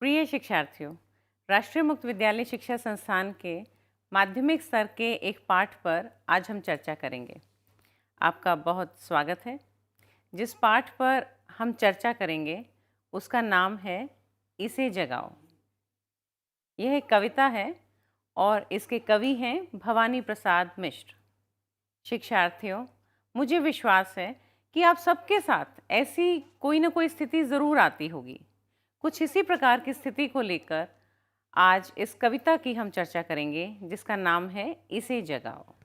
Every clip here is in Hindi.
प्रिय शिक्षार्थियों, राष्ट्रीय मुक्त विद्यालय शिक्षा संस्थान के माध्यमिक स्तर के एक पाठ पर आज हम चर्चा करेंगे। आपका बहुत स्वागत है। जिस पाठ पर हम चर्चा करेंगे उसका नाम है इसे जगाओ। यह एक कविता है और इसके कवि हैं भवानी प्रसाद मिश्र। शिक्षार्थियों, मुझे विश्वास है कि आप सबके साथ ऐसी कोई ना कोई स्थिति ज़रूर आती होगी। कुछ इसी प्रकार की स्थिति को लेकर आज इस कविता की हम चर्चा करेंगे जिसका नाम है इसे जगाओ।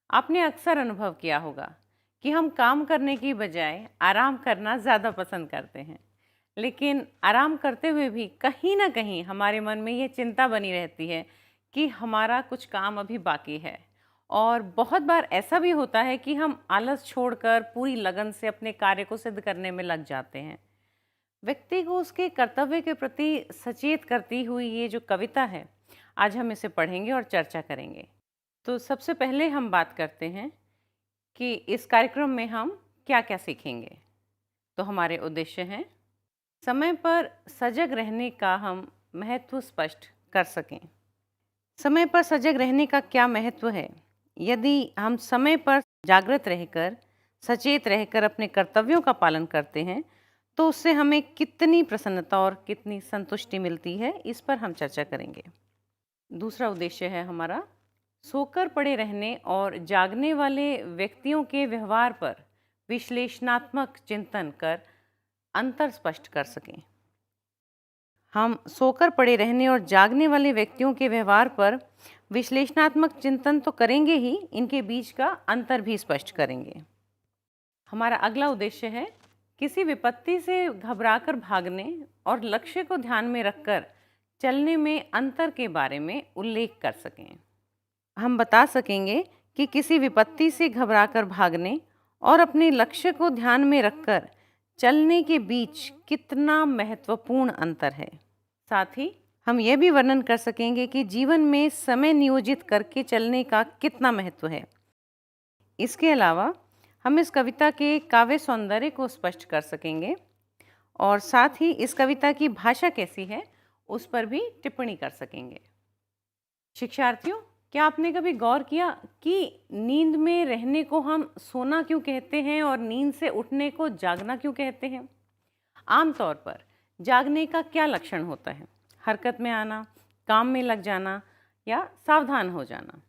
आपने अक्सर अनुभव किया होगा कि हम काम करने की बजाय आराम करना ज़्यादा पसंद करते हैं, लेकिन आराम करते हुए भी कहीं ना कहीं हमारे मन में यह चिंता बनी रहती है कि हमारा कुछ काम अभी बाकी है। और बहुत बार ऐसा भी होता है कि हम आलस छोड़कर पूरी लगन से अपने कार्य को सिद्ध करने में लग जाते हैं। व्यक्ति को उसके कर्तव्य के प्रति सचेत करती हुई ये जो कविता है, आज हम इसे पढ़ेंगे और चर्चा करेंगे। तो सबसे पहले हम बात करते हैं कि इस कार्यक्रम में हम क्या क्या सीखेंगे। तो हमारे उद्देश्य हैं, समय पर सजग रहने का हम महत्व स्पष्ट कर सकें। समय पर सजग रहने का क्या महत्व है? यदि हम समय पर जागृत रहकर, सचेत रहकर अपने कर्तव्यों का पालन करते हैं तो उससे हमें कितनी प्रसन्नता और कितनी संतुष्टि मिलती है, इस पर हम चर्चा करेंगे। दूसरा उद्देश्य है हमारा, सोकर पड़े रहने और जागने वाले व्यक्तियों के व्यवहार पर विश्लेषणात्मक चिंतन कर अंतर स्पष्ट कर सकें। हम सोकर पड़े रहने और जागने वाले व्यक्तियों के व्यवहार पर विश्लेषणात्मक चिंतन तो करेंगे ही, इनके बीच का अंतर भी स्पष्ट करेंगे। हमारा अगला उद्देश्य है, किसी विपत्ति से घबराकर भागने और लक्ष्य को ध्यान में रखकर चलने में अंतर के बारे में उल्लेख कर सकें। हम बता सकेंगे कि किसी विपत्ति से घबराकर भागने और अपने लक्ष्य को ध्यान में रखकर चलने के बीच कितना महत्वपूर्ण अंतर है। साथ ही हम यह भी वर्णन कर सकेंगे कि जीवन में समय नियोजित करके चलने का कितना महत्व है। इसके अलावा हम इस कविता के काव्य सौंदर्य को स्पष्ट कर सकेंगे और साथ ही इस कविता की भाषा कैसी है उस पर भी टिप्पणी कर सकेंगे। शिक्षार्थियों, क्या आपने कभी गौर किया कि नींद में रहने को हम सोना क्यों कहते हैं और नींद से उठने को जागना क्यों कहते हैं? आमतौर पर जागने का क्या लक्षण होता है? हरकत में आना, काम में लग जाना या सावधान हो जाना।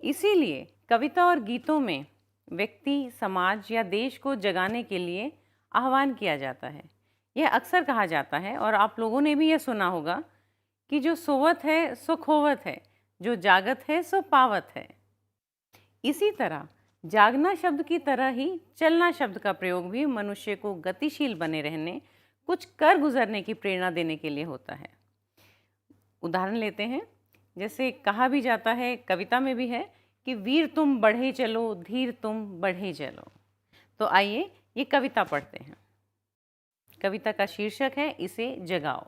इसीलिए कविता और गीतों में व्यक्ति, समाज या देश को जगाने के लिए आह्वान किया जाता है। यह अक्सर कहा जाता है और आप लोगों ने भी यह सुना होगा कि जो सोवत है सो खोवत है, जो जागत है सो पावत है। इसी तरह जागना शब्द की तरह ही चलना शब्द का प्रयोग भी मनुष्य को गतिशील बने रहने, कुछ कर गुजरने की प्रेरणा देने के लिए होता है। उदाहरण लेते हैं, जैसे कहा भी जाता है, कविता में भी है कि वीर तुम बढ़े चलो, धीर तुम बढ़े चलो। तो आइए ये कविता पढ़ते हैं। कविता का शीर्षक है इसे जगाओ।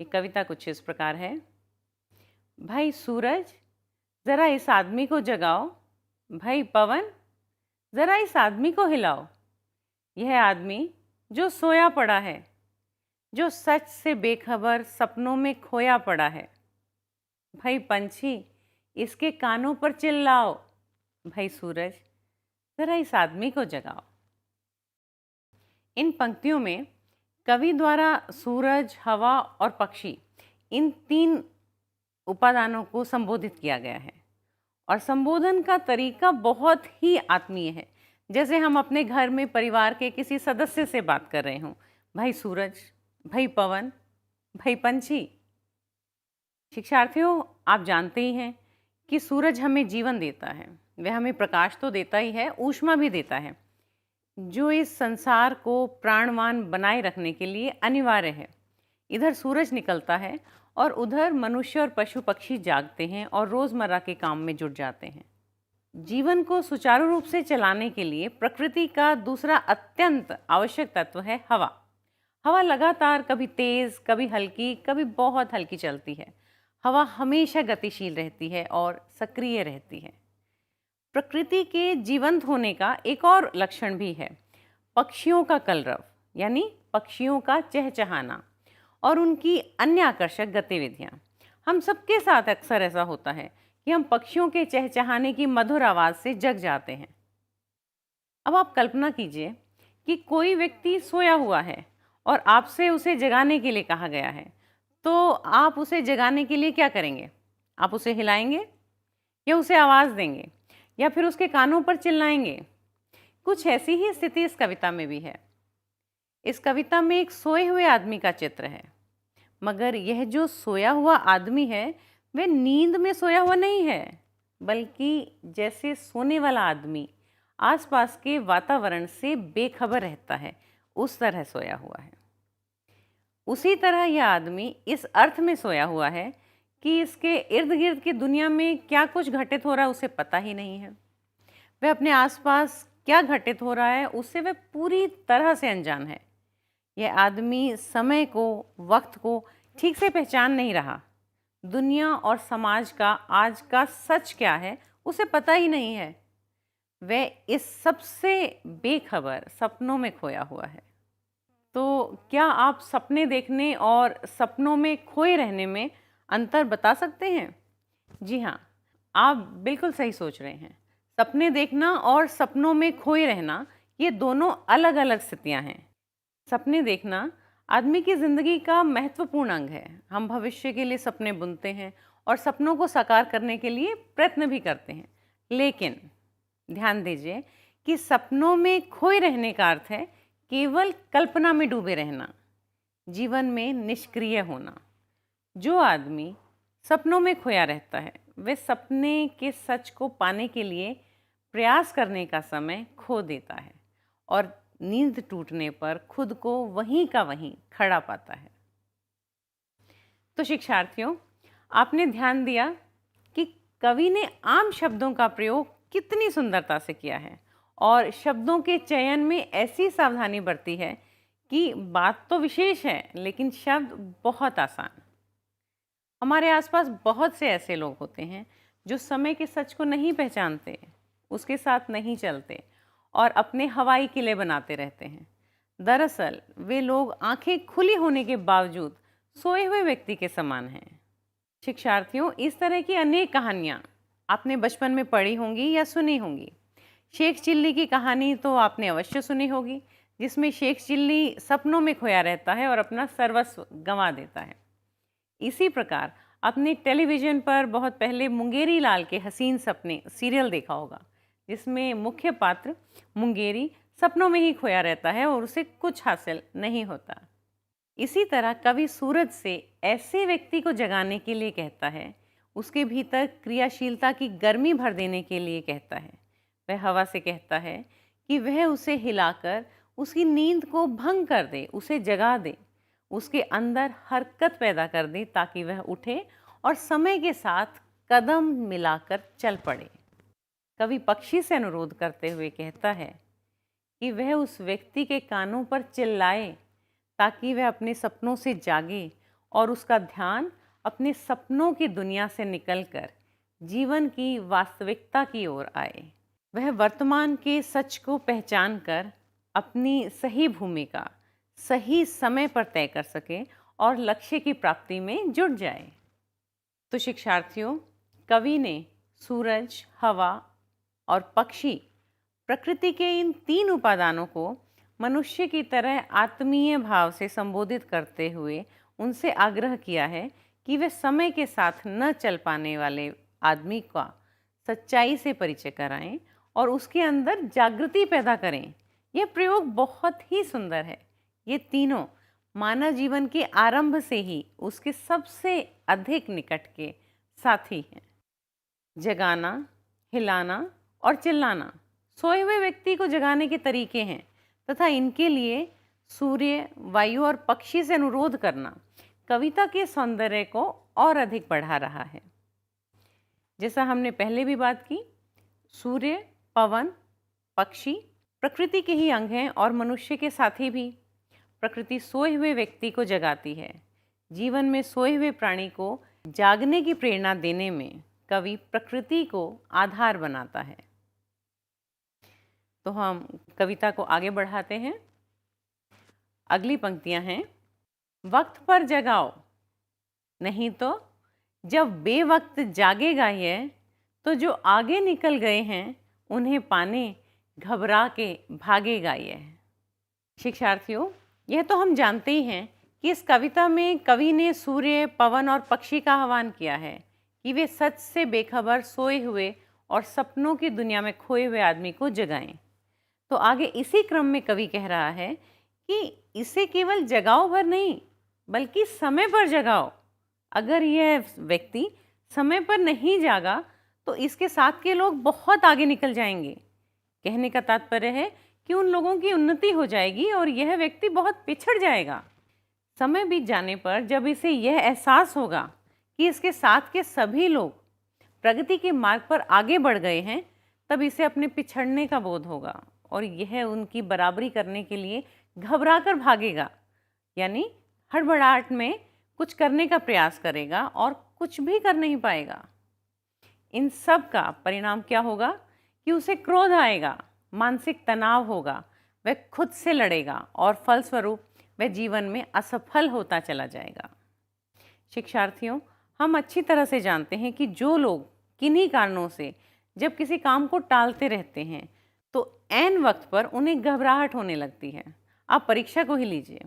ये कविता कुछ इस प्रकार है। भाई सूरज, जरा इस आदमी को जगाओ। भाई पवन, जरा इस आदमी को हिलाओ। यह आदमी जो सोया पड़ा है, जो सच से बेखबर सपनों में खोया पड़ा है। भाई पंछी, इसके कानों पर चिल्लाओ। भाई सूरज, जरा इस आदमी को जगाओ। इन पंक्तियों में कवि द्वारा सूरज, हवा और पक्षी, इन तीन उपादानों को संबोधित किया गया है और संबोधन का तरीका बहुत ही आत्मीय है, जैसे हम अपने घर में परिवार के किसी सदस्य से बात कर रहे हों। भाई सूरज, भाई पवन, भाई पंछी। शिक्षार्थियों, आप जानते ही हैं कि सूरज हमें जीवन देता है। वह हमें प्रकाश तो देता ही है, ऊष्मा भी देता है, जो इस संसार को प्राणवान बनाए रखने के लिए अनिवार्य है। इधर सूरज निकलता है और उधर मनुष्य और पशु पक्षी जागते हैं और रोज़मर्रा के काम में जुट जाते हैं। जीवन को सुचारू रूप से चलाने के लिए प्रकृति का दूसरा अत्यंत आवश्यक तत्व है हवा। हवा लगातार कभी तेज़, कभी हल्की, कभी बहुत हल्की चलती है। हवा हमेशा गतिशील रहती है और सक्रिय रहती है। प्रकृति के जीवंत होने का एक और लक्षण भी है, पक्षियों का कलरव, यानी पक्षियों का चहचहाना और उनकी अन्य आकर्षक गतिविधियाँ। हम सबके साथ अक्सर ऐसा होता है कि हम पक्षियों के चहचहाने की मधुर आवाज़ से जग जाते हैं। अब आप कल्पना कीजिए कि कोई व्यक्ति सोया हुआ है और आपसे उसे जगाने के लिए कहा गया है, तो आप उसे जगाने के लिए क्या करेंगे? आप उसे हिलाएंगे या उसे आवाज़ देंगे या फिर उसके कानों पर चिल्लाएंगे? कुछ ऐसी ही स्थिति इस कविता में भी है। इस कविता में एक सोए हुए आदमी का चित्र है, मगर यह जो सोया हुआ आदमी है वह नींद में सोया हुआ नहीं है, बल्कि जैसे सोने वाला आदमी आसपास के वातावरण से बेखबर रहता है, उस तरह सोया हुआ है। उसी तरह यह आदमी इस अर्थ में सोया हुआ है कि इसके इर्द गिर्द की दुनिया में क्या कुछ घटित हो रहा है उसे पता ही नहीं है। वह अपने आसपास क्या घटित हो रहा है उससे वह पूरी तरह से अनजान है। यह आदमी समय को, वक्त को ठीक से पहचान नहीं रहा। दुनिया और समाज का आज का सच क्या है उसे पता ही नहीं है। वह इस सबसे बेखबर सपनों में खोया हुआ है। तो क्या आप सपने देखने और सपनों में खोए रहने में अंतर बता सकते हैं? जी हाँ, आप बिल्कुल सही सोच रहे हैं। सपने देखना और सपनों में खोए रहना ये दोनों अलग अलग स्थितियां हैं। सपने देखना आदमी की ज़िंदगी का महत्वपूर्ण अंग है। हम भविष्य के लिए सपने बुनते हैं और सपनों को साकार करने के लिए प्रयत्न भी करते हैं। लेकिन ध्यान दीजिए कि सपनों में खोए रहने का अर्थ है केवल कल्पना में डूबे रहना, जीवन में निष्क्रिय होना। जो आदमी सपनों में खोया रहता है वह सपने के सच को पाने के लिए प्रयास करने का समय खो देता है और नींद टूटने पर खुद को वहीं का वहीं खड़ा पाता है। तो शिक्षार्थियों, आपने ध्यान दिया कि कवि ने आम शब्दों का प्रयोग कितनी सुंदरता से किया है और शब्दों के चयन में ऐसी सावधानी बरती है कि बात तो विशेष है लेकिन शब्द बहुत आसान। हमारे आसपास बहुत से ऐसे लोग होते हैं जो समय के सच को नहीं पहचानते, उसके साथ नहीं चलते और अपने हवाई किले बनाते रहते हैं। दरअसल वे लोग आंखें खुली होने के बावजूद सोए हुए व्यक्ति के समान हैं। शिक्षार्थियों, इस तरह की अनेक कहानियाँ आपने बचपन में पढ़ी होंगी या सुनी होंगी। शेख चिल्ली की कहानी तो आपने अवश्य सुनी होगी, जिसमें शेख चिल्ली सपनों में खोया रहता है और अपना सर्वस्व गंवा देता है। इसी प्रकार आपने टेलीविज़न पर बहुत पहले मुंगेरी लाल के हसीन सपने सीरियल देखा होगा, जिसमें मुख्य पात्र मुंगेरी सपनों में ही खोया रहता है और उसे कुछ हासिल नहीं होता। इसी तरह कवि सूरज से ऐसे व्यक्ति को जगाने के लिए कहता है, उसके भीतर क्रियाशीलता की गर्मी भर देने के लिए कहता है। वह हवा से कहता है कि वह उसे हिलाकर उसकी नींद को भंग कर दे, उसे जगा दे, उसके अंदर हरकत पैदा कर दे ताकि वह उठे और समय के साथ कदम मिलाकर चल पड़े। कवि पक्षी से अनुरोध करते हुए कहता है कि वह उस व्यक्ति के कानों पर चिल्लाए ताकि वह अपने सपनों से जागे और उसका ध्यान अपने सपनों की दुनिया से निकलकर जीवन की वास्तविकता की ओर आए। वह वर्तमान के सच को पहचान कर अपनी सही भूमिका सही समय पर तय कर सके और लक्ष्य की प्राप्ति में जुट जाए। तो शिक्षार्थियों, कवि ने सूरज, हवा और पक्षी, प्रकृति के इन तीन उपादानों को मनुष्य की तरह आत्मीय भाव से संबोधित करते हुए उनसे आग्रह किया है कि वे समय के साथ न चल पाने वाले आदमी का सच्चाई से परिचय कराएं और उसके अंदर जागृति पैदा करें। यह प्रयोग बहुत ही सुंदर है। ये तीनों मानव जीवन के आरंभ से ही उसके सबसे अधिक निकट के साथी हैं। जगाना, हिलाना और चिल्लाना सोए हुए व्यक्ति को जगाने के तरीके हैं तथा इनके लिए सूर्य, वायु और पक्षी से अनुरोध करना कविता के सौंदर्य को और अधिक बढ़ा रहा है। जैसा हमने पहले भी बात की, सूर्य, पवन, पक्षी प्रकृति के ही अंग हैं और मनुष्य के साथी भी। प्रकृति सोए हुए व्यक्ति को जगाती है। जीवन में सोए हुए प्राणी को जागने की प्रेरणा देने में कवि प्रकृति को आधार बनाता है। तो हम कविता को आगे बढ़ाते हैं। अगली पंक्तियां हैं। वक्त पर जगाओ, नहीं तो जब बेवक्त जागेगा ये, तो जो आगे निकल गए हैं उन्हें पाने घबरा के भागेगा ये। शिक्षार्थियों, यह तो हम जानते ही हैं कि इस कविता में कवि ने सूर्य, पवन और पक्षी का आह्वान किया है कि वे सच से बेखबर सोए हुए और सपनों की दुनिया में खोए हुए आदमी को जगाएं। तो आगे इसी क्रम में कवि कह रहा है कि इसे केवल जगाओ भर नहीं, बल्कि समय पर जगाओ। अगर यह व्यक्ति समय पर नहीं जागा तो इसके साथ के लोग बहुत आगे निकल जाएंगे। कहने का तात्पर्य है कि उन लोगों की उन्नति हो जाएगी और यह व्यक्ति बहुत पिछड़ जाएगा। समय बीत जाने पर जब इसे यह एहसास होगा कि इसके साथ के सभी लोग प्रगति के मार्ग पर आगे बढ़ गए हैं, तब इसे अपने पिछड़ने का बोध होगा और यह उनकी बराबरी करने के लिए घबरा कर भागेगा, यानी हड़बड़ाहट में कुछ करने का प्रयास करेगा और कुछ भी कर नहीं पाएगा। इन सब का परिणाम क्या होगा कि उसे क्रोध आएगा, मानसिक तनाव होगा, वह खुद से लड़ेगा और फलस्वरूप वह जीवन में असफल होता चला जाएगा। शिक्षार्थियों, हम अच्छी तरह से जानते हैं कि जो लोग किन्हीं कारणों से जब किसी काम को टालते रहते हैं तो ऐन वक्त पर उन्हें घबराहट होने लगती है। आप परीक्षा को ही लीजिए,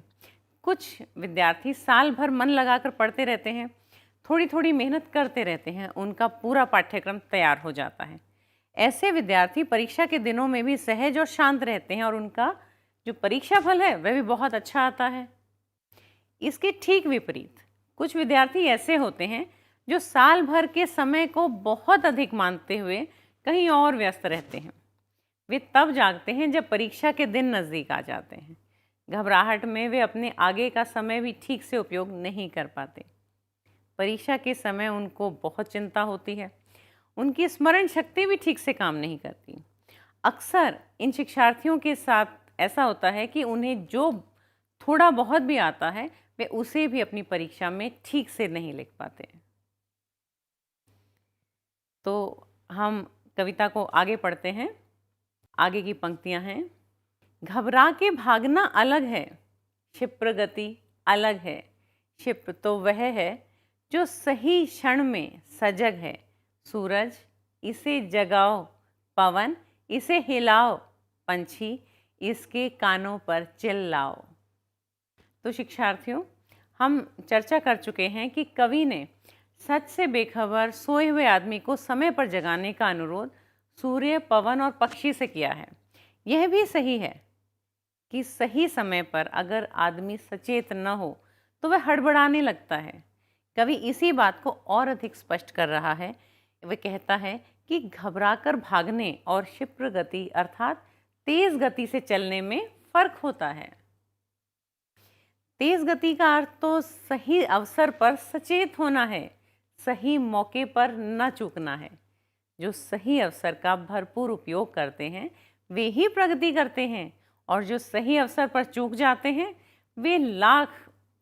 कुछ विद्यार्थी साल भर मन लगाकर पढ़ते रहते हैं, थोड़ी थोड़ी मेहनत करते रहते हैं, उनका पूरा पाठ्यक्रम तैयार हो जाता है। ऐसे विद्यार्थी परीक्षा के दिनों में भी सहज और शांत रहते हैं और उनका जो परीक्षा फल है वह भी बहुत अच्छा आता है। इसके ठीक विपरीत कुछ विद्यार्थी ऐसे होते हैं जो साल भर के समय को बहुत अधिक मानते हुए कहीं और व्यस्त रहते हैं। वे तब जागते हैं जब परीक्षा के दिन नज़दीक आ जाते हैं। घबराहट में वे अपने आगे का समय भी ठीक से उपयोग नहीं कर पाते। परीक्षा के समय उनको बहुत चिंता होती है, उनकी स्मरण शक्ति भी ठीक से काम नहीं करती। अक्सर इन शिक्षार्थियों के साथ ऐसा होता है कि उन्हें जो थोड़ा बहुत भी आता है वे उसे भी अपनी परीक्षा में ठीक से नहीं लिख पाते। तो हम कविता को आगे पढ़ते हैं। आगे की पंक्तियां हैं। घबरा के भागना अलग है, क्षिप्र गति अलग है। क्षिप्र तो वह है जो सही क्षण में सजग है। सूरज इसे जगाओ, पवन इसे हिलाओ, पंछी इसके कानों पर चिल्लाओ। तो शिक्षार्थियों, हम चर्चा कर चुके हैं कि कवि ने सच से बेखबर सोए हुए आदमी को समय पर जगाने का अनुरोध सूर्य, पवन और पक्षी से किया है। यह भी सही है कि सही समय पर अगर आदमी सचेत न हो तो वह हड़बड़ाने लगता है। कवि इसी बात को और अधिक स्पष्ट कर रहा है। वह कहता है कि घबराकर भागने और क्षिप्र गति अर्थात तेज गति से चलने में फर्क होता है। तेज गति का अर्थ तो सही अवसर पर सचेत होना है, सही मौके पर न चूकना है। जो सही अवसर का भरपूर उपयोग करते हैं वे ही प्रगति करते हैं, और जो सही अवसर पर चूक जाते हैं वे लाख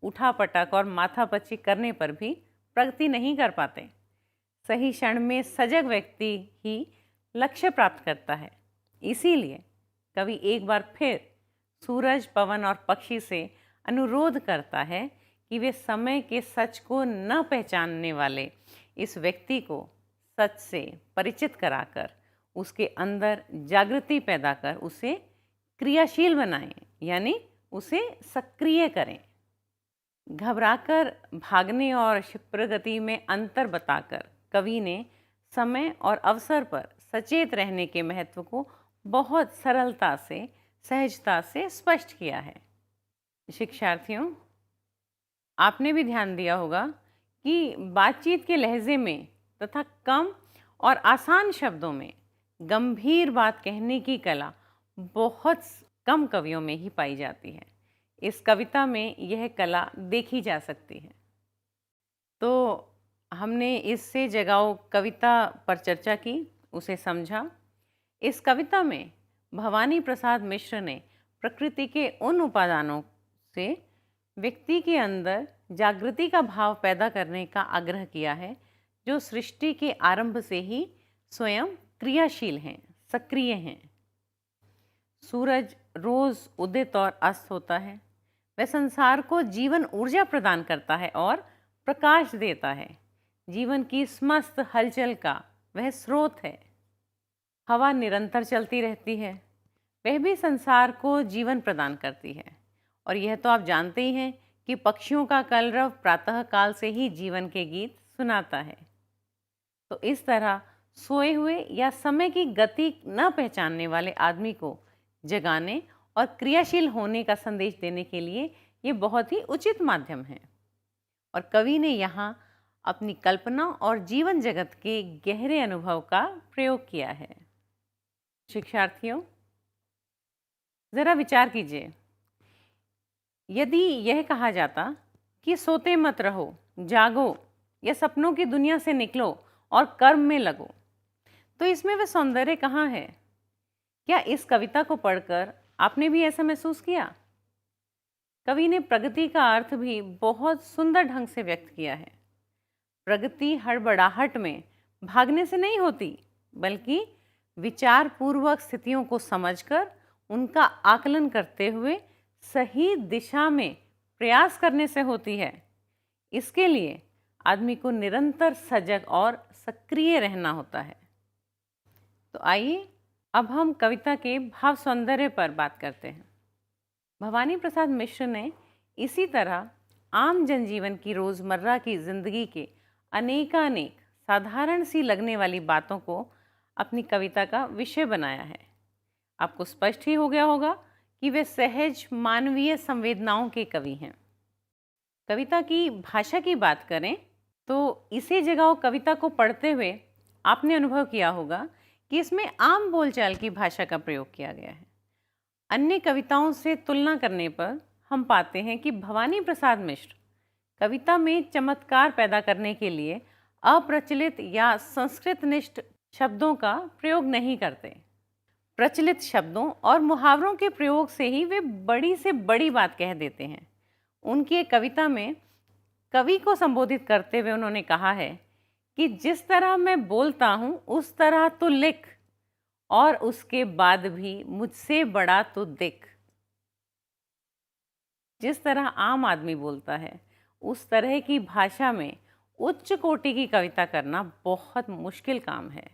उठापटक और माथापच्ची करने पर भी प्रगति नहीं कर पाते। सही क्षण में सजग व्यक्ति ही लक्ष्य प्राप्त करता है। इसीलिए कवि एक बार फिर सूरज, पवन और पक्षी से अनुरोध करता है कि वे समय के सच को न पहचानने वाले इस व्यक्ति को सच से परिचित कराकर उसके अंदर जागृति पैदा कर उसे क्रियाशील बनाएं, यानी उसे सक्रिय करें। घबराकर भागने और क्षिप्र गति में अंतर बताकर कवि ने समय और अवसर पर सचेत रहने के महत्व को बहुत सरलता से, सहजता से स्पष्ट किया है। शिक्षार्थियों, आपने भी ध्यान दिया होगा कि बातचीत के लहजे में तथा कम और आसान शब्दों में गंभीर बात कहने की कला बहुत कम कवियों में ही पाई जाती है। इस कविता में यह कला देखी जा सकती है। तो हमने इससे जगाओ कविता पर चर्चा की, उसे समझा। इस कविता में भवानी प्रसाद मिश्र ने प्रकृति के उन उपादानों से व्यक्ति के अंदर जागृति का भाव पैदा करने का आग्रह किया है, जो सृष्टि के आरंभ से ही स्वयं क्रियाशील हैं, सक्रिय हैं। सूरज रोज उदित और अस्त होता है, वह संसार को जीवन ऊर्जा प्रदान करता है और प्रकाश देता है। जीवन की समस्त हलचल का वह स्रोत है। हवा निरंतर चलती रहती है, वह भी संसार को जीवन प्रदान करती है। और यह तो आप जानते ही हैं कि पक्षियों का कलरव प्रातः काल से ही जीवन के गीत सुनाता है। तो इस तरह सोए हुए या समय की गति न पहचानने वाले आदमी को जगाने और क्रियाशील होने का संदेश देने के लिए ये बहुत ही उचित माध्यम है। और कवि ने यहाँ अपनी कल्पना और जीवन जगत के गहरे अनुभव का प्रयोग किया है। शिक्षार्थियों, जरा विचार कीजिए, यदि यह कहा जाता कि सोते मत रहो, जागो या सपनों की दुनिया से निकलो और कर्म में लगो, तो इसमें वह सौंदर्य कहाँ है? क्या इस कविता को पढ़कर आपने भी ऐसा महसूस किया? कवि ने प्रगति का अर्थ भी बहुत सुंदर ढंग से व्यक्त किया है। प्रगति हड़बड़ाहट में भागने से नहीं होती, बल्कि विचार पूर्वक स्थितियों को समझकर उनका आकलन करते हुए सही दिशा में प्रयास करने से होती है। इसके लिए आदमी को निरंतर सजग और सक्रिय रहना होता है। तो आइए अब हम कविता के भाव सौंदर्य पर बात करते हैं। भवानी प्रसाद मिश्र ने इसी तरह आम जनजीवन की रोज़मर्रा की जिंदगी के अनेकानेक साधारण सी लगने वाली बातों को अपनी कविता का विषय बनाया है। आपको स्पष्ट ही हो गया होगा कि वे सहज मानवीय संवेदनाओं के कवि हैं। कविता की भाषा की बात करें तो इसे जगाओ कविता को पढ़ते हुए आपने अनुभव किया होगा कि इसमें आम बोलचाल की भाषा का प्रयोग किया गया है। अन्य कविताओं से तुलना करने पर हम पाते हैं कि भवानी प्रसाद मिश्र कविता में चमत्कार पैदा करने के लिए अप्रचलित या संस्कृतनिष्ठ शब्दों का प्रयोग नहीं करते। प्रचलित शब्दों और मुहावरों के प्रयोग से ही वे बड़ी से बड़ी बात कह देते हैं। उनकी एक कविता में कवि को संबोधित करते हुए उन्होंने कहा है कि जिस तरह मैं बोलता हूँ उस तरह तू लिख, और उसके बाद भी मुझसे बड़ा तू दिख। जिस तरह आम आदमी बोलता है उस तरह की भाषा में उच्च कोटि की कविता करना बहुत मुश्किल काम है।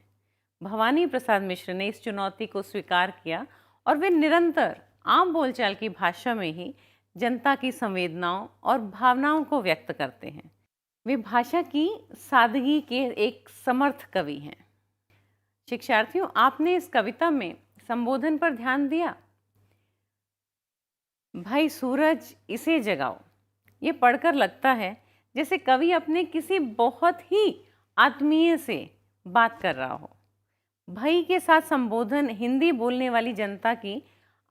भवानी प्रसाद मिश्र ने इस चुनौती को स्वीकार किया और वे निरंतर आम बोलचाल की भाषा में ही जनता की संवेदनाओं और भावनाओं को व्यक्त करते हैं। वे भाषा की सादगी के एक समर्थ कवि हैं। शिक्षार्थियों, आपने इस कविता में संबोधन पर ध्यान दिया? भाई सूरज इसे जगाओ, ये पढ़कर लगता है जैसे कवि अपने किसी बहुत ही आत्मीय से बात कर रहा हो। भाई के साथ संबोधन हिंदी बोलने वाली जनता की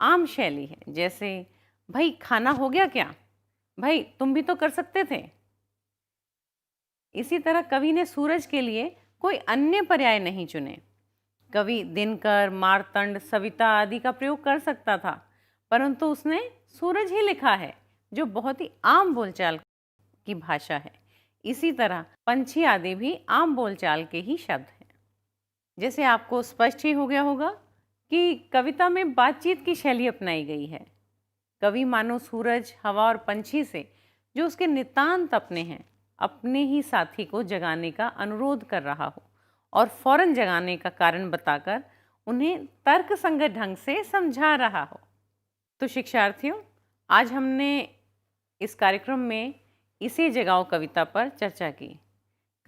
आम शैली है, जैसे भाई खाना हो गया क्या, भाई तुम भी तो कर सकते थे। इसी तरह कवि ने सूरज के लिए कोई अन्य पर्याय नहीं चुने। कवि दिनकर, मार्तंड, सविता आदि का प्रयोग कर सकता था, परंतु उसने सूरज ही लिखा है, जो बहुत ही आम बोलचाल की भाषा है। इसी तरह पंछी आदि भी आम बोलचाल के ही शब्द हैं। जैसे आपको स्पष्ट ही हो गया होगा कि कविता में बातचीत की शैली अपनाई गई है। कवि मानो सूरज, हवा और पंछी से जो उसके नितांत अपने हैं, अपने ही साथी को जगाने का अनुरोध कर रहा हो और फौरन जगाने का कारण बताकर उन्हें तर्कसंगत ढंग से समझा रहा हो। तो शिक्षार्थियों, आज हमने इस कार्यक्रम में इसे जगाओ कविता पर चर्चा की।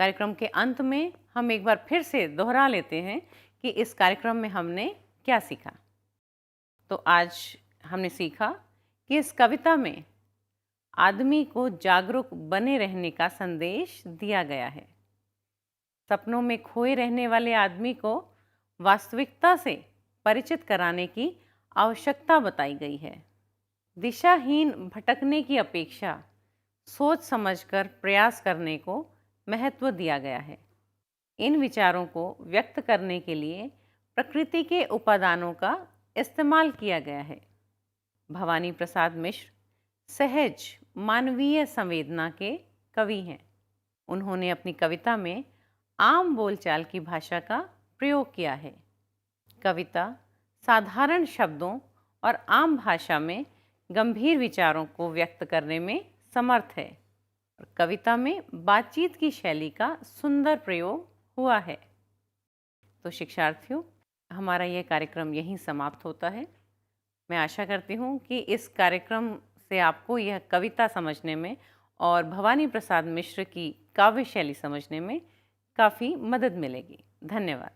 कार्यक्रम के अंत में हम एक बार फिर से दोहरा लेते हैं कि इस कार्यक्रम में हमने क्या सीखा। तो आज हमने सीखा कि इस कविता में आदमी को जागरूक बने रहने का संदेश दिया गया है। सपनों में खोए रहने वाले आदमी को वास्तविकता से परिचित कराने की आवश्यकता बताई गई है। दिशाहीन भटकने की अपेक्षा सोच समझकर प्रयास करने को महत्व दिया गया है। इन विचारों को व्यक्त करने के लिए प्रकृति के उपादानों का इस्तेमाल किया गया है। भवानी प्रसाद मिश्र सहज मानवीय संवेदना के कवि हैं। उन्होंने अपनी कविता में आम बोलचाल की भाषा का प्रयोग किया है। कविता साधारण शब्दों और आम भाषा में गंभीर विचारों को व्यक्त करने में समर्थ है। कविता में बातचीत की शैली का सुंदर प्रयोग हुआ है। तो शिक्षार्थियों, हमारा यह कार्यक्रम यहीं समाप्त होता है। मैं आशा करती हूँ कि इस कार्यक्रम से आपको यह कविता समझने में और भवानी प्रसाद मिश्र की काव्य शैली समझने में काफ़ी मदद मिलेगी। धन्यवाद।